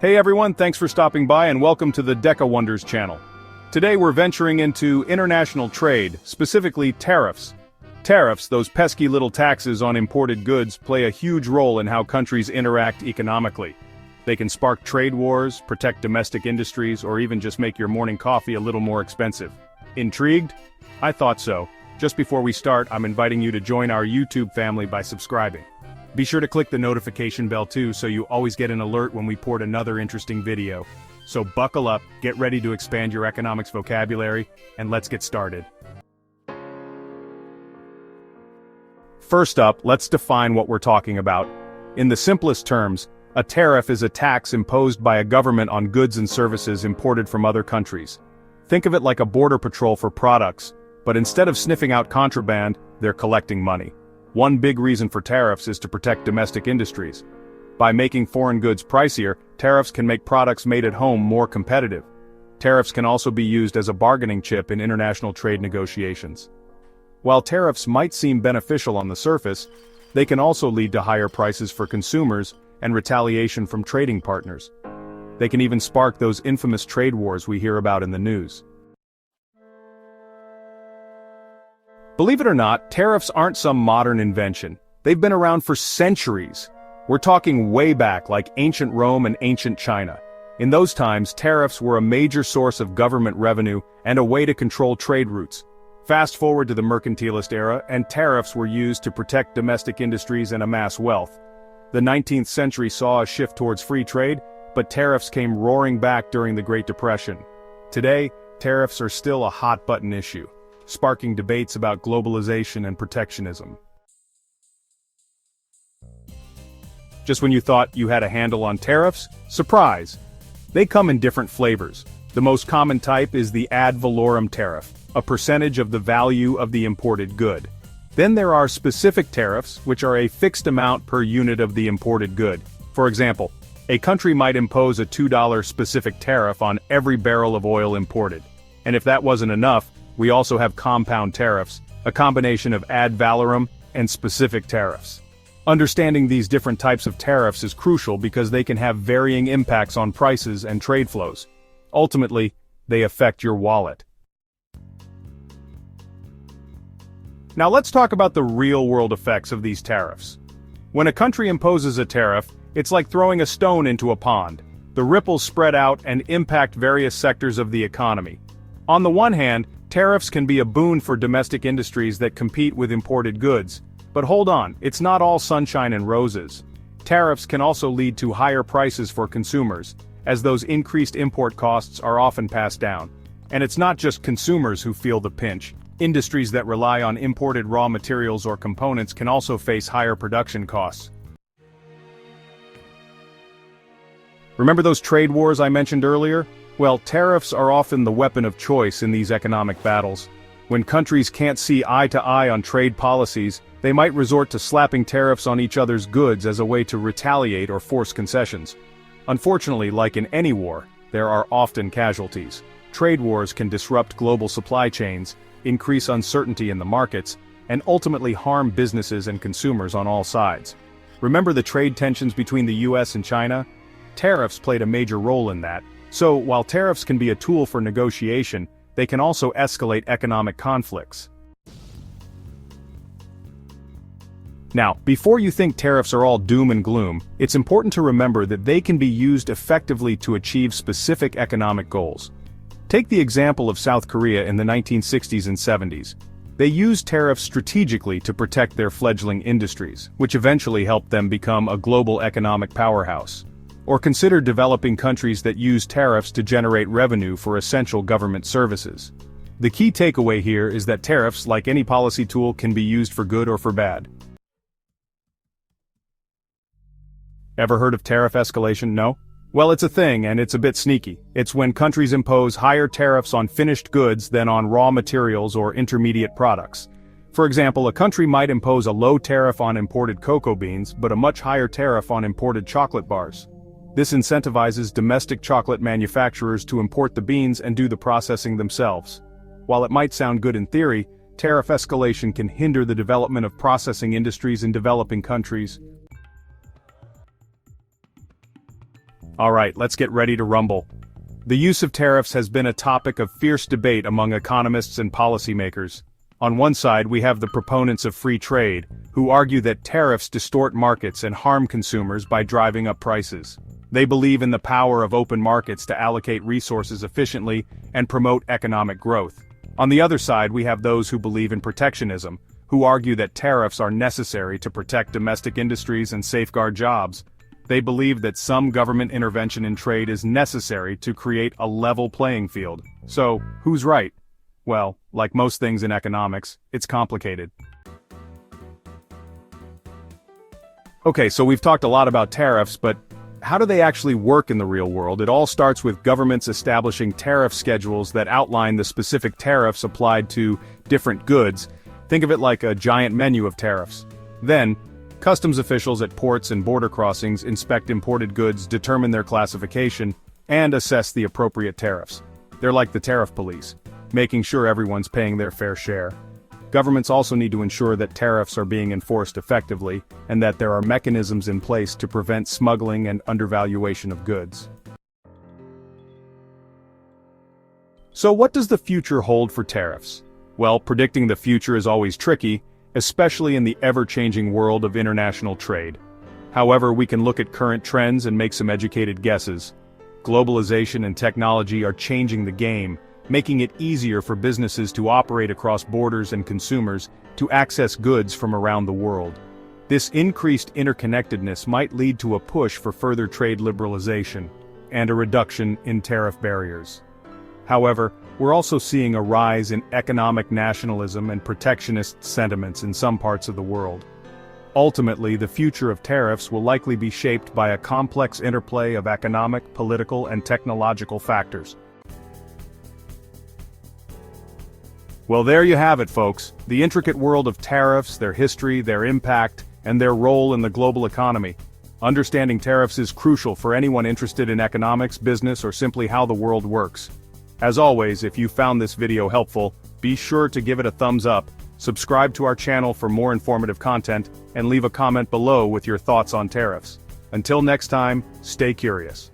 Hey everyone, thanks for stopping by and welcome to the DecaWonders channel. Today we're venturing into international trade, specifically tariffs. Tariffs, those pesky little taxes on imported goods, play a huge role in how countries interact economically. They can spark trade wars, protect domestic industries, or even just make your morning coffee a little more expensive. Intrigued? I thought so. Just before we start, I'm inviting you to join our YouTube family by subscribing. Be sure to click the notification bell too so you always get an alert when we port another interesting video. So buckle up, get ready to expand your economics vocabulary, and let's get started. First up, let's define what we're talking about. In the simplest terms, a tariff is a tax imposed by a government on goods and services imported from other countries. Think of it like a border patrol for products, but instead of sniffing out contraband, they're collecting money. One big reason for tariffs is to protect domestic industries. By making foreign goods pricier, tariffs can make products made at home more competitive. Tariffs can also be used as a bargaining chip in international trade negotiations. While tariffs might seem beneficial on the surface, they can also lead to higher prices for consumers and retaliation from trading partners. They can even spark those infamous trade wars we hear about in the news. Believe it or not, tariffs aren't some modern invention. They've been around for centuries. We're talking way back, like ancient Rome and ancient China. In those times, tariffs were a major source of government revenue and a way to control trade routes. Fast forward to the mercantilist era, and tariffs were used to protect domestic industries and amass wealth. The 19th century saw a shift towards free trade, but tariffs came roaring back during the Great Depression. Today, tariffs are still a hot-button issue, sparking debates about globalization and protectionism. Just when you thought you had a handle on tariffs, surprise! They come in different flavors. The most common type is the ad valorem tariff, a percentage of the value of the imported good. Then there are specific tariffs, which are a fixed amount per unit of the imported good. For example, a country might impose a $2 specific tariff on every barrel of oil imported. And if that wasn't enough, we also have compound tariffs, a combination of ad valorem and specific tariffs. Understanding these different types of tariffs is crucial because they can have varying impacts on prices and trade flows. Ultimately, they affect your wallet. Now let's talk about the real-world effects of these tariffs. When a country imposes a tariff, it's like throwing a stone into a pond. The ripples spread out and impact various sectors of the economy. On the one hand, tariffs can be a boon for domestic industries that compete with imported goods. But hold on, it's not all sunshine and roses. Tariffs can also lead to higher prices for consumers, as those increased import costs are often passed down. And it's not just consumers who feel the pinch. Industries that rely on imported raw materials or components can also face higher production costs. Remember those trade wars I mentioned earlier? Well, tariffs are often the weapon of choice in these economic battles. When countries can't see eye to eye on trade policies, they might resort to slapping tariffs on each other's goods as a way to retaliate or force concessions. Unfortunately, like in any war, there are often casualties. Trade wars can disrupt global supply chains, increase uncertainty in the markets, and ultimately harm businesses and consumers on all sides. Remember the trade tensions between the US and China? Tariffs played a major role in that. So, while tariffs can be a tool for negotiation, they can also escalate economic conflicts. Now, before you think tariffs are all doom and gloom, it's important to remember that they can be used effectively to achieve specific economic goals. Take the example of South Korea in the 1960s and 70s. They used tariffs strategically to protect their fledgling industries, which eventually helped them become a global economic powerhouse. Or consider developing countries that use tariffs to generate revenue for essential government services. The key takeaway here is that tariffs, like any policy tool, can be used for good or for bad. Ever heard of tariff escalation? No? Well, it's a thing, and it's a bit sneaky. It's when countries impose higher tariffs on finished goods than on raw materials or intermediate products. For example, a country might impose a low tariff on imported cocoa beans, but a much higher tariff on imported chocolate bars. This incentivizes domestic chocolate manufacturers to import the beans and do the processing themselves. While it might sound good in theory, tariff escalation can hinder the development of processing industries in developing countries. Alright, let's get ready to rumble. The use of tariffs has been a topic of fierce debate among economists and policymakers. On one side we have the proponents of free trade, who argue that tariffs distort markets and harm consumers by driving up prices. They believe in the power of open markets to allocate resources efficiently and promote economic growth. On the other side we have those who believe in protectionism, who argue that tariffs are necessary to protect domestic industries and safeguard jobs. They believe that some government intervention in trade is necessary to create a level playing field. So, who's right? Well, like most things in economics, it's complicated. Okay, so we've talked a lot about tariffs, but how do they actually work in the real world? It all starts with governments establishing tariff schedules that outline the specific tariffs applied to different goods. Think of it like a giant menu of tariffs. Then, customs officials at ports and border crossings inspect imported goods, determine their classification, and assess the appropriate tariffs. They're like the tariff police, making sure everyone's paying their fair share. Governments also need to ensure that tariffs are being enforced effectively, and that there are mechanisms in place to prevent smuggling and undervaluation of goods. So what does the future hold for tariffs? Well, predicting the future is always tricky, especially in the ever-changing world of international trade. However, we can look at current trends and make some educated guesses. Globalization and technology are changing the game, making it easier for businesses to operate across borders and consumers to access goods from around the world. This increased interconnectedness might lead to a push for further trade liberalization and a reduction in tariff barriers. However, we're also seeing a rise in economic nationalism and protectionist sentiments in some parts of the world. Ultimately, the future of tariffs will likely be shaped by a complex interplay of economic, political, and technological factors. Well, there you have it, folks. The intricate world of tariffs, their history, their impact, and their role in the global economy. Understanding tariffs is crucial for anyone interested in economics, business, or simply how the world works. As always, if you found this video helpful, be sure to give it a thumbs up, subscribe to our channel for more informative content, and leave a comment below with your thoughts on tariffs. Until next time, stay curious.